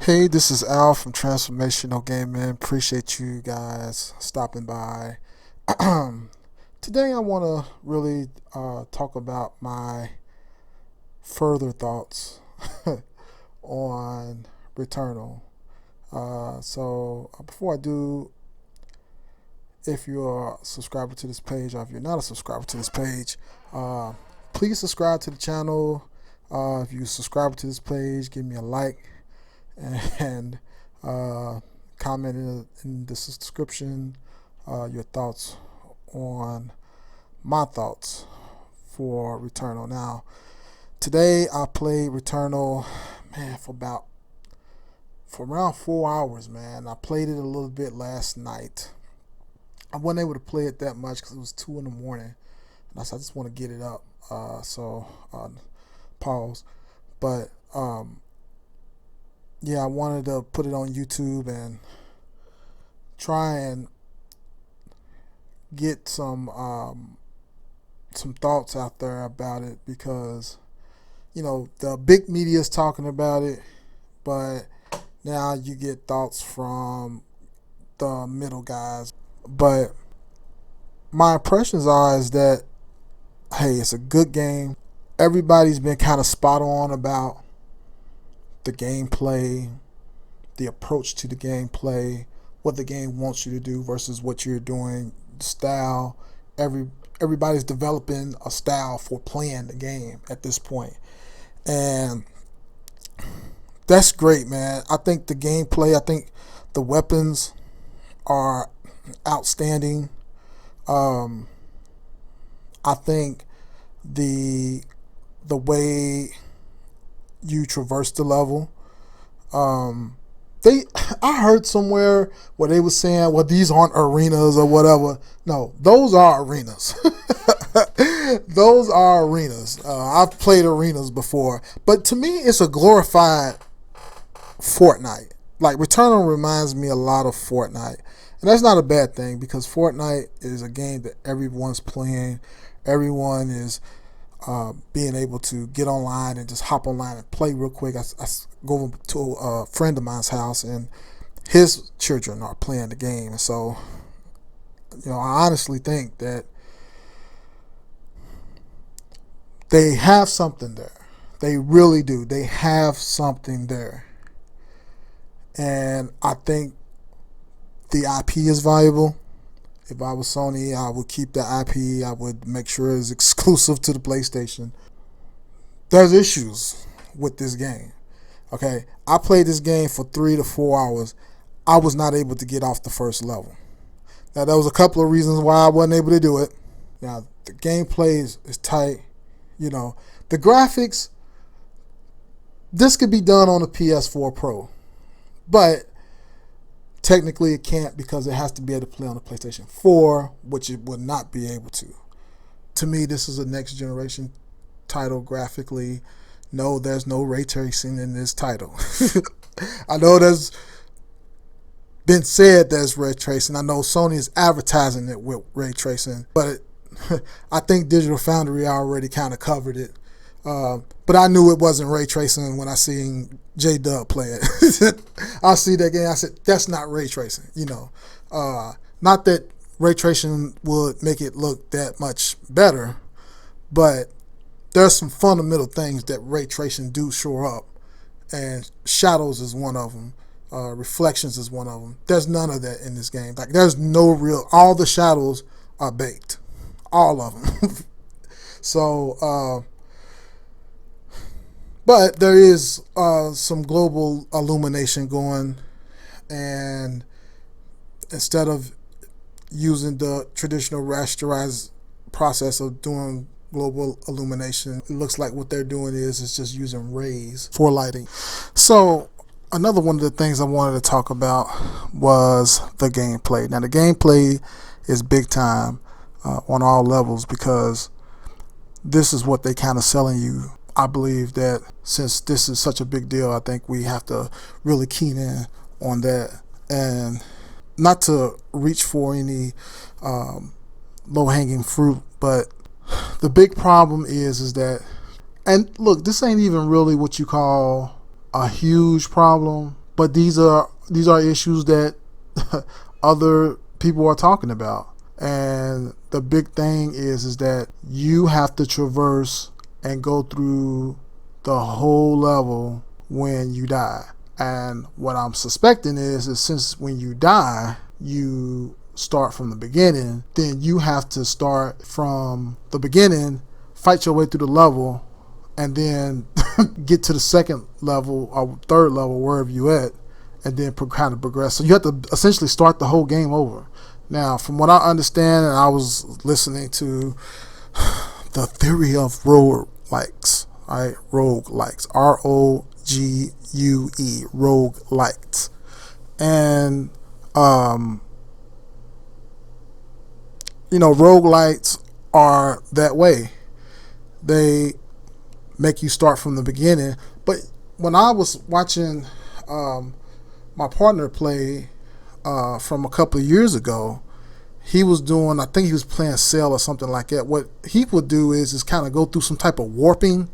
Hey, this is Al from Transformational Gaming. Appreciate you guys stopping by. Today, I want to really talk about my further thoughts on Returnal. Before I do, if you're a subscriber to this page or if you're not a subscriber to this page, uh, please subscribe to the channel. If you subscribe to this page, give me a like and comment in the description your thoughts on my thoughts for Returnal. Now, today I played Returnal, man, for around 4 hours, man. I played it a little bit last night. I wasn't able to play it that much because it was 2 in the morning, and I said I just want to get it up. Pause. But yeah, I wanted to put it on YouTube and try and get some thoughts out there about it, because the big media is talking about it, but now you get thoughts from the middle guys. But my impressions are is that, hey, it's a good game. Everybody's been kind of spot on about the gameplay, the approach to the gameplay, what the game wants you to do versus what you're doing, style. Everybody's developing a style for playing the game at this point, and that's great, man. I think the gameplay, I think the weapons are outstanding. I think the way you traverse the level. They I heard somewhere where they were saying, well, these aren't arenas or whatever. No, those are arenas. Those are arenas. I've played arenas before, but to me, it's a glorified Fortnite. Like, Returnal reminds me a lot of Fortnite, and that's not a bad thing, because Fortnite is a game that everyone's playing. Everyone is being able to get online and just hop online and play real quick. I go over to a friend of mine's house, and his children are playing the game. And so, I honestly think that they have something there. They really do. They have something there. And I think the IP is valuable. If I was Sony, I would keep the IP. I would make sure it's exclusive to the PlayStation. There's issues with this game. Okay, I played this game for 3 to 4 hours. I was not able to get off the first level. Now, there was a couple of reasons why I wasn't able to do it. Now, the gameplay is tight. The graphics, this could be done on a PS4 Pro, but technically it can't, because it has to be able to play on the PlayStation 4, which it would not be able to. To me, this is a next generation title graphically. No, there's no ray tracing in this title. I know there's been said there's ray tracing. I know Sony is advertising it with ray tracing, but I think Digital Foundry already kind of covered it. But I knew it wasn't ray tracing when I seen J-Dub play it. I see that game. I said, that's not ray tracing. Not that ray tracing would make it look that much better, but there's some fundamental things that ray tracing do show up, and shadows is one of them. Reflections is one of them. There's none of that in this game. Like, there's no real. All the shadows are baked, all of them. So, but there is some global illumination going, and instead of using the traditional rasterized process of doing global illumination, it looks like what they're doing is just using rays for lighting. So another one of the things I wanted to talk about was the gameplay. Now, the gameplay is big time on all levels, because this is what they kind of selling you. I believe that since this is such a big deal, I think we have to really keen in on that, and not to reach for any low-hanging fruit, but the big problem is that, and look, this ain't even really what you call a huge problem, But these are issues that other people are talking about. And the big thing is that you have to traverse and go through the whole level when you die. And what I'm suspecting is since when you die, you start from the beginning, then you have to start from the beginning, fight your way through the level, and then get to the second level or third level, wherever you at, and then kind of progress. So you have to essentially start the whole game over. Now, from what I understand, and I was listening to the theory of roguelikes, right? Roguelikes, ROGUE, roguelikes, and roguelites are that way. They make you start from the beginning. But when I was watching my partner play from a couple of years ago, he was doing, I think he was playing Cell or something like that. What he would do is kind of go through some type of warping,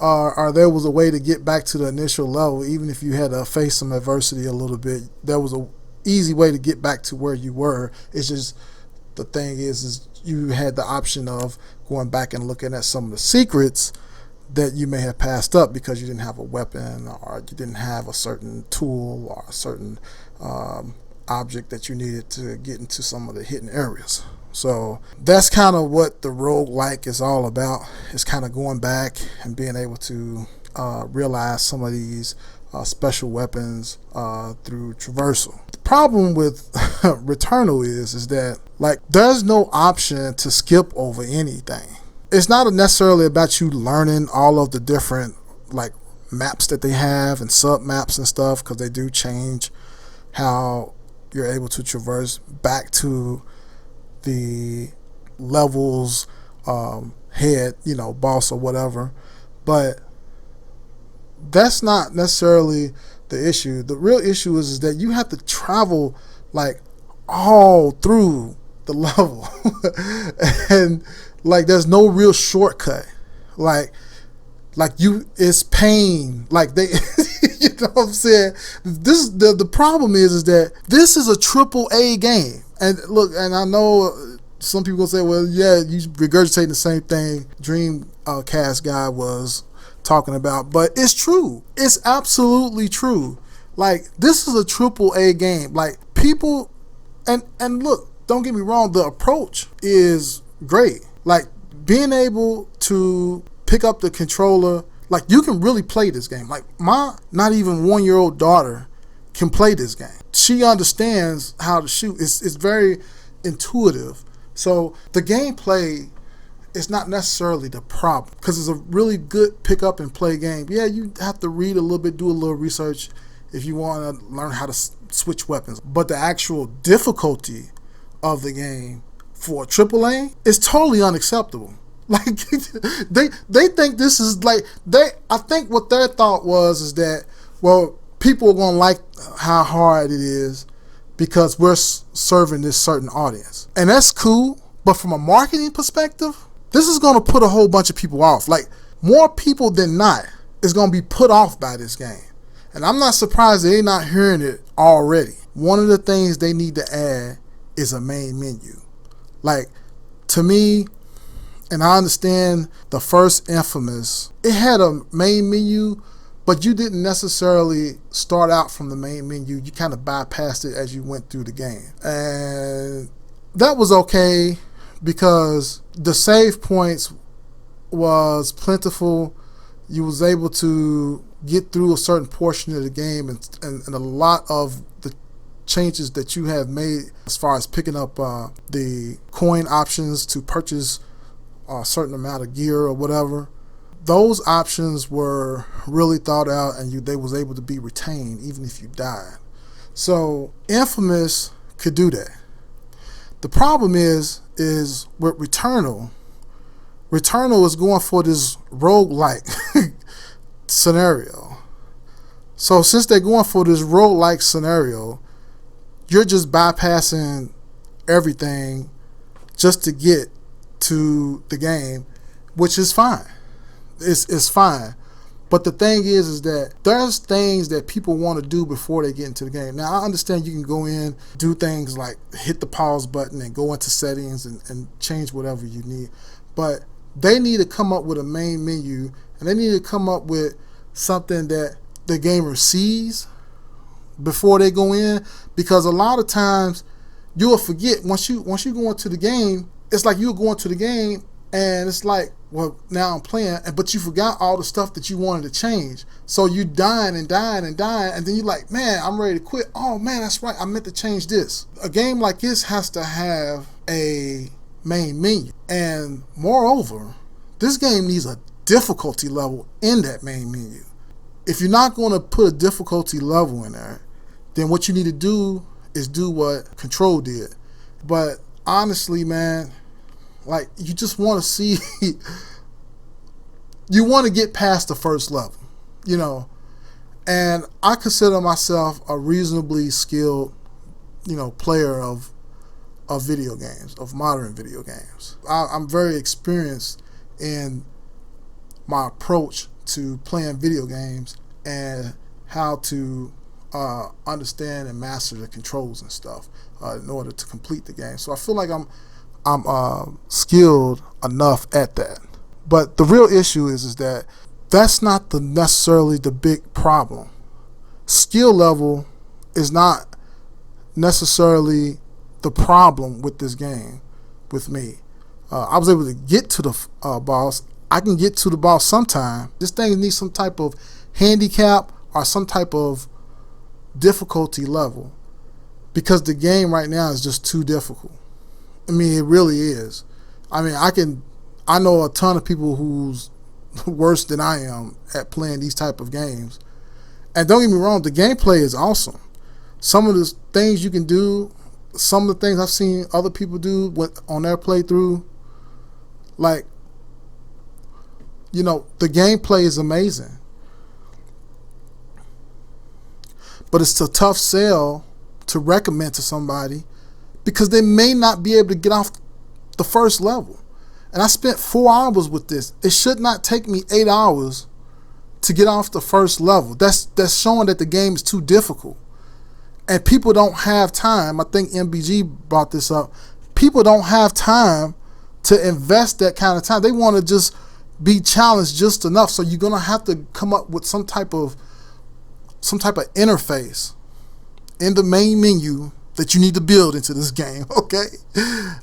or there was a way to get back to the initial level, even if you had to face some adversity a little bit. There was a easy way to get back to where you were. It's just the thing is you had the option of going back and looking at some of the secrets that you may have passed up because you didn't have a weapon or you didn't have a certain tool or a certain object that you needed to get into some of the hidden areas. So that's kind of what the roguelike is all about. It's kind of going back and being able to realize some of these special weapons through traversal. The problem with Returnal is that there's no option to skip over anything. It's not necessarily about you learning all of the different maps that they have and sub maps and stuff, because they do change how you're able to traverse back to the levels head, boss or whatever. But that's not necessarily the issue. The real issue is that you have to travel all through the level and there's no real shortcut. It's pain. They you know what I'm saying? The problem is that this is a AAA game. And look, and I know some people say, well, yeah, you regurgitating the same thing Dreamcast guy was talking about, but it's true. It's absolutely true. This is a AAA game. People, and look, don't get me wrong, the approach is great. Being able to pick up the controller, you can really play this game. My not even 1-year-old daughter can play this game. She understands how to shoot. It's very intuitive. So the gameplay is not necessarily the problem, because it's a really good pick up and play game. Yeah, you have to read a little bit, do a little research if you want to learn how to switch weapons. But the actual difficulty of the game for AAA is totally unacceptable. They think this is I think what their thought is that, well, people are going to like how hard it is because we're serving this certain audience. And that's cool, but from a marketing perspective, this is going to put a whole bunch of people off. More people than not is going to be put off by this game. And I'm not surprised they're not hearing it already. One of the things they need to add is a main menu. To me, and I understand the first Infamous, it had a main menu, but you didn't necessarily start out from the main menu. You kind of bypassed it as you went through the game. And that was okay because the save points was plentiful. You was able to get through a certain portion of the game, and a lot of the changes that you have made as far as picking up the coin options to purchase a certain amount of gear or whatever, those options were really thought out, and they was able to be retained even if you died. So Infamous could do that. The problem is with Returnal is going for this roguelike scenario. So since they're going for this roguelike scenario, you're just bypassing everything just to get to the game, which is fine. It's fine. But the thing is that there's things that people want to do before they get into the game. Now, I understand you can go in, do things like hit the pause button and go into settings and change whatever you need. But they need to come up with a main menu, and they need to come up with something that the gamer sees before they go in, because a lot of times you'll forget once you go into the game. It's like you'll go into the game and it's like, well, now I'm playing, but you forgot all the stuff that you wanted to change. So you dying, and then you're like, man, I'm ready to quit. Oh man, that's right, I meant to change this. A game like this has to have a main menu, and moreover, this game needs a difficulty level in that main menu. If you're not going to put a difficulty level in there, then what you need to do is do what Control did. But honestly, man, like, you just want to see, you want to get past the first level, you know. And I consider myself a reasonably skilled, you know, player of video games, of modern video games. I'm very experienced in my approach to playing video games and how to understand and master the controls and stuff in order to complete the game. So I feel like I'm skilled enough at that. But the real issue is that that's not necessarily the big problem. Skill level is not necessarily the problem with this game with me. I was able to get to the boss. I can get to the boss sometime. This thing needs some type of handicap or some type of difficulty level, because the game right now is just too difficult. I mean, it really is. I mean, I know a ton of people who's worse than I am at playing these type of games. And don't get me wrong, the gameplay is awesome. Some of the things you can do, some of the things I've seen other people do on their playthrough, like, you know, the gameplay is amazing. But it's a tough sell to recommend to somebody because they may not be able to get off the first level. And I spent 4 hours with this. It should not take me 8 hours to get off the first level. That's showing that the game is too difficult. And people don't have time. I think MBG brought this up. People don't have time to invest that kind of time. They want to just be challenged just enough. So you're going to have to come up with some type of interface in the main menu that you need to build into this game. Okay?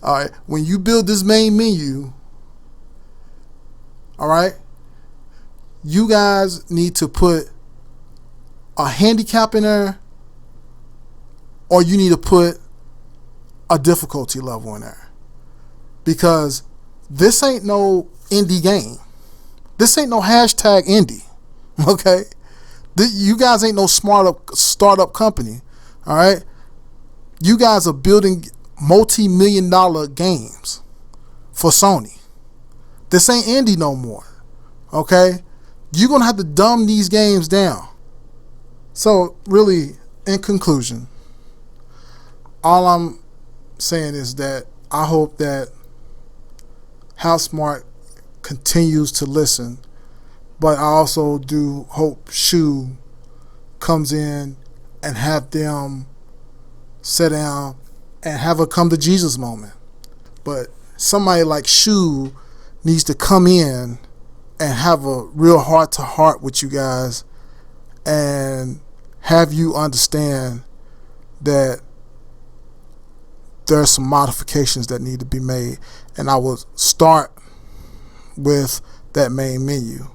All right. When you build this main menu, all right, you guys need to put a handicap in there, or you need to put a difficulty level in there. Because this ain't no indie game. This ain't no hashtag indie. Okay? You guys ain't no startup company. All right? You guys are building multi-million-dollar games for Sony. This ain't indie no more. Okay? You're going to have to dumb these games down. So, really, in conclusion, all I'm saying is that I hope that Housemarque continues to listen, but I also do hope Shu comes in and have them sit down and have a come to Jesus moment. But somebody like Shu needs to come in and have a real heart to heart with you guys and have you understand that there are some modifications that need to be made. And I will start with that main menu.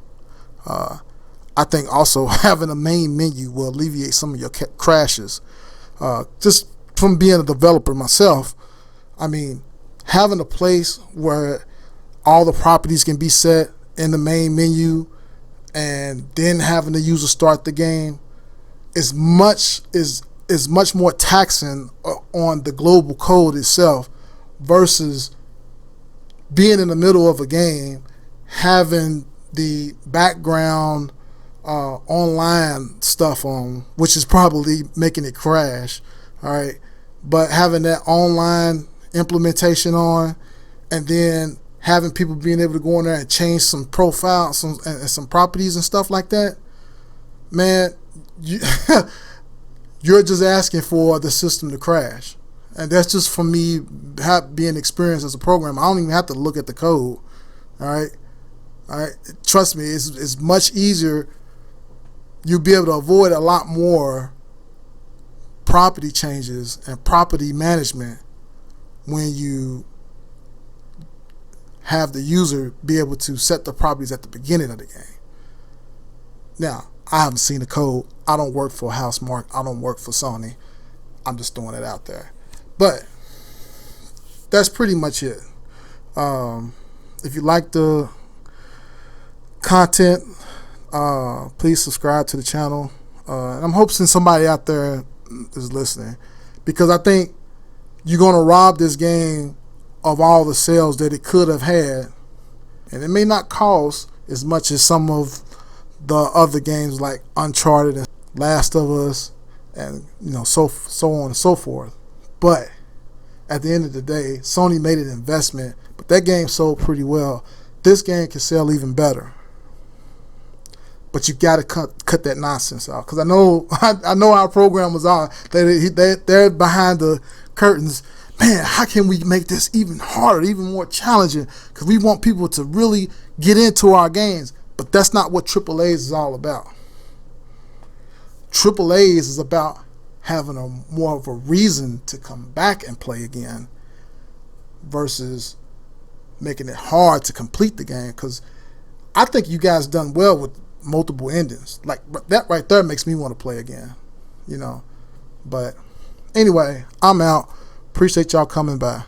I think also having a main menu will alleviate some of your crashes. Just from being a developer myself, I mean, having a place where all the properties can be set in the main menu and then having the user start the game is much more taxing on the global code itself versus being in the middle of a game, having the background online stuff on, which is probably making it crash. All right, but having that online implementation on, and then having people being able to go in there and change some profiles, and some properties and stuff like that, man, you're just asking for the system to crash. And that's just from me being experienced as a programmer. I don't even have to look at the code. All right. Trust me, it's much easier. You'll be able to avoid a lot more property changes and property management when you have the user be able to set the properties at the beginning of the game. Now, I haven't seen the code. I don't work for Housemarque. I don't work for Sony. I'm just throwing it out there. But that's pretty much it. If you like the content, please subscribe to the channel. And I'm hoping somebody out there is listening, because I think you're going to rob this game of all the sales that it could have had, and it may not cost as much as some of the other games like Uncharted and Last of Us, and so on and so forth. But at the end of the day, Sony made an investment, but that game sold pretty well. This game can sell even better, but you got to cut that nonsense out, because I know how programmers are. They're behind the curtains. Man, how can we make this even harder, even more challenging? Because we want people to really get into our games. But that's not what AAA's is all about. AAA's is about having more of a reason to come back and play again, versus making it hard to complete the game. Because I think you guys done well with multiple endings. Like, that right there makes me want to play again. But anyway, I'm out. Appreciate y'all coming by.